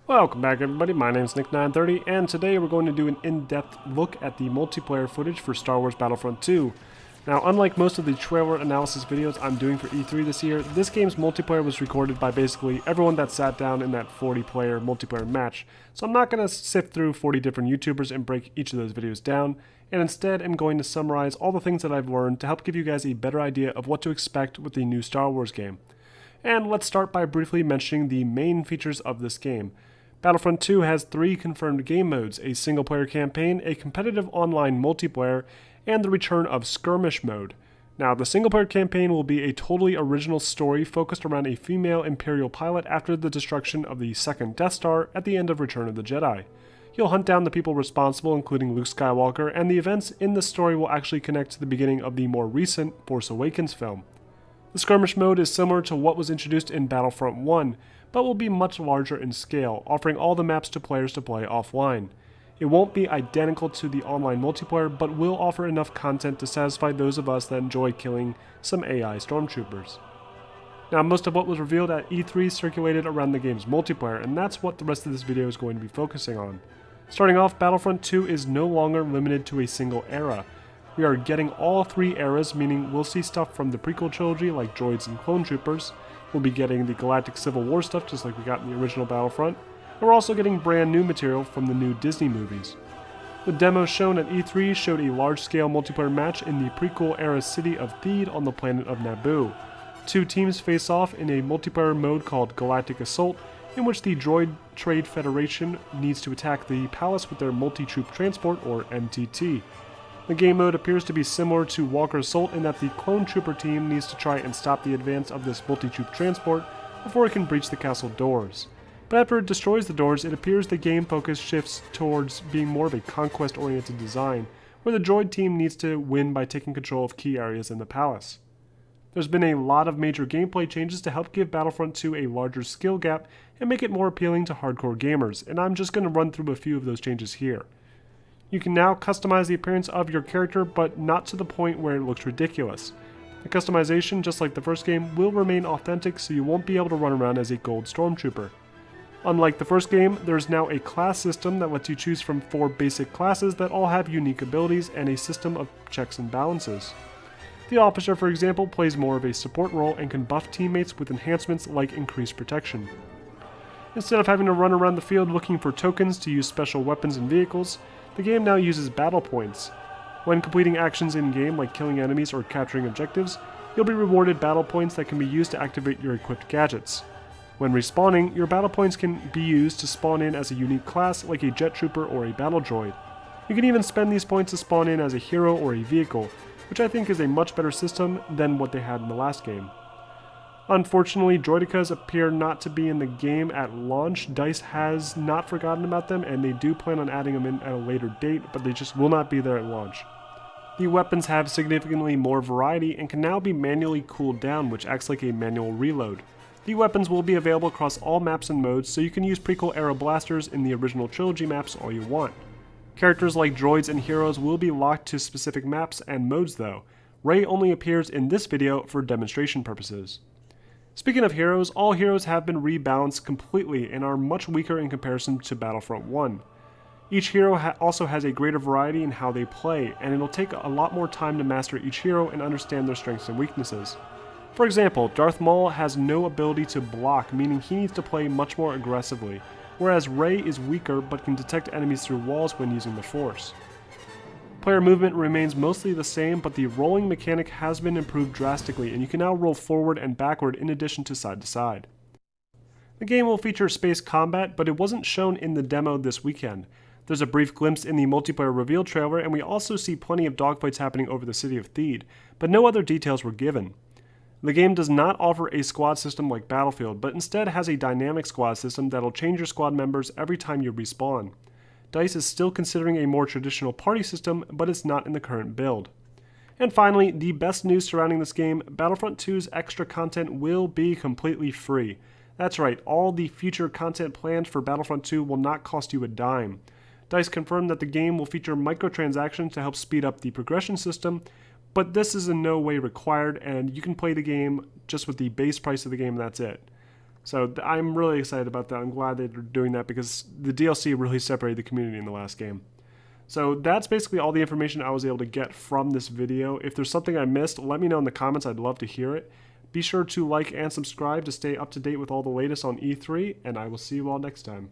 Welcome back everybody, my name is Nick930 and today we're going to do an in-depth look at the multiplayer footage for Star Wars Battlefront II. Now unlike most of the trailer analysis videos I'm doing for E3 this year, this game's multiplayer was recorded by basically everyone that sat down in that 40-player multiplayer match, so I'm not going to sift through 40 different YouTubers and break each of those videos down, and instead I'm going to summarize all the things that I've learned to help give you guys a better idea of what to expect with the new Star Wars game. And let's start by briefly mentioning the main features of this game. Battlefront 2 has 3 confirmed game modes, a single-player campaign, a competitive online multiplayer, and the return of skirmish mode. Now, the single-player campaign will be a totally original story focused around a female Imperial pilot after the destruction of the second Death Star at the end of Return of the Jedi. You'll hunt down the people responsible, including Luke Skywalker, and the events in the story will actually connect to the beginning of the more recent Force Awakens film. The skirmish mode is similar to what was introduced in Battlefront 1, but will be much larger in scale, offering all the maps to players to play offline. It won't be identical to the online multiplayer, but will offer enough content to satisfy those of us that enjoy killing some AI stormtroopers. Now, most of what was revealed at E3 circulated around the game's multiplayer, and that's what the rest of this video is going to be focusing on. Starting off, Battlefront 2 is no longer limited to a single era. We are getting all 3 eras, meaning we'll see stuff from the prequel trilogy like droids and clone troopers, we'll be getting the Galactic Civil War stuff just like we got in the original Battlefront, and we're also getting brand new material from the new Disney movies. The demo shown at E3 showed a large-scale multiplayer match in the prequel-era city of Theed on the planet of Naboo. 2 teams face off in a multiplayer mode called Galactic Assault, in which the Droid Trade Federation needs to attack the palace with their multi-troop transport, or MTT. The game mode appears to be similar to Walker Assault in that the clone trooper team needs to try and stop the advance of this multi-troop transport before it can breach the castle doors. But after it destroys the doors, it appears the game focus shifts towards being more of a conquest-oriented design, where the droid team needs to win by taking control of key areas in the palace. There's been a lot of major gameplay changes to help give Battlefront 2 a larger skill gap and make it more appealing to hardcore gamers, and I'm just going to run through a few of those changes here. You can now customize the appearance of your character, but not to the point where it looks ridiculous. The customization, just like the first game, will remain authentic, so you won't be able to run around as a gold stormtrooper. Unlike the first game, there's now a class system that lets you choose from 4 basic classes that all have unique abilities and a system of checks and balances. The officer, for example, plays more of a support role and can buff teammates with enhancements like increased protection. Instead of having to run around the field looking for tokens to use special weapons and vehicles, the game now uses battle points. When completing actions in-game like killing enemies or capturing objectives, you'll be rewarded battle points that can be used to activate your equipped gadgets. When respawning, your battle points can be used to spawn in as a unique class like a jet trooper or a battle droid. You can even spend these points to spawn in as a hero or a vehicle, which I think is a much better system than what they had in the last game. Unfortunately, droidicas appear not to be in the game at launch. DICE has not forgotten about them, and they do plan on adding them in at a later date, but they just will not be there at launch. The weapons have significantly more variety and can now be manually cooled down, which acts like a manual reload. The weapons will be available across all maps and modes, so you can use prequel-era blasters in the original trilogy maps all you want. Characters like droids and heroes will be locked to specific maps and modes though. Rey only appears in this video for demonstration purposes. Speaking of heroes, all heroes have been rebalanced completely and are much weaker in comparison to Battlefront 1. Each hero also has a greater variety in how they play, and it'll take a lot more time to master each hero and understand their strengths and weaknesses. For example, Darth Maul has no ability to block, meaning he needs to play much more aggressively, whereas Rey is weaker but can detect enemies through walls when using the Force. Player movement remains mostly the same, but the rolling mechanic has been improved drastically, and you can now roll forward and backward in addition to side to side. The game will feature space combat, but it wasn't shown in the demo this weekend. There's a brief glimpse in the multiplayer reveal trailer, and we also see plenty of dogfights happening over the city of Theed, but no other details were given. The game does not offer a squad system like Battlefield, but instead has a dynamic squad system that'll change your squad members every time you respawn. DICE is still considering a more traditional party system, but it's not in the current build. And finally, the best news surrounding this game, Battlefront 2's extra content will be completely free. That's right, all the future content planned for Battlefront 2 will not cost you a dime. DICE confirmed that the game will feature microtransactions to help speed up the progression system, but this is in no way required, and you can play the game just with the base price of the game, and that's it. So I'm really excited about that. I'm glad they're doing that because the DLC really separated the community in the last game. So that's basically all the information I was able to get from this video. If there's something I missed, let me know in the comments. I'd love to hear it. Be sure to like and subscribe to stay up to date with all the latest on E3, and I will see you all next time.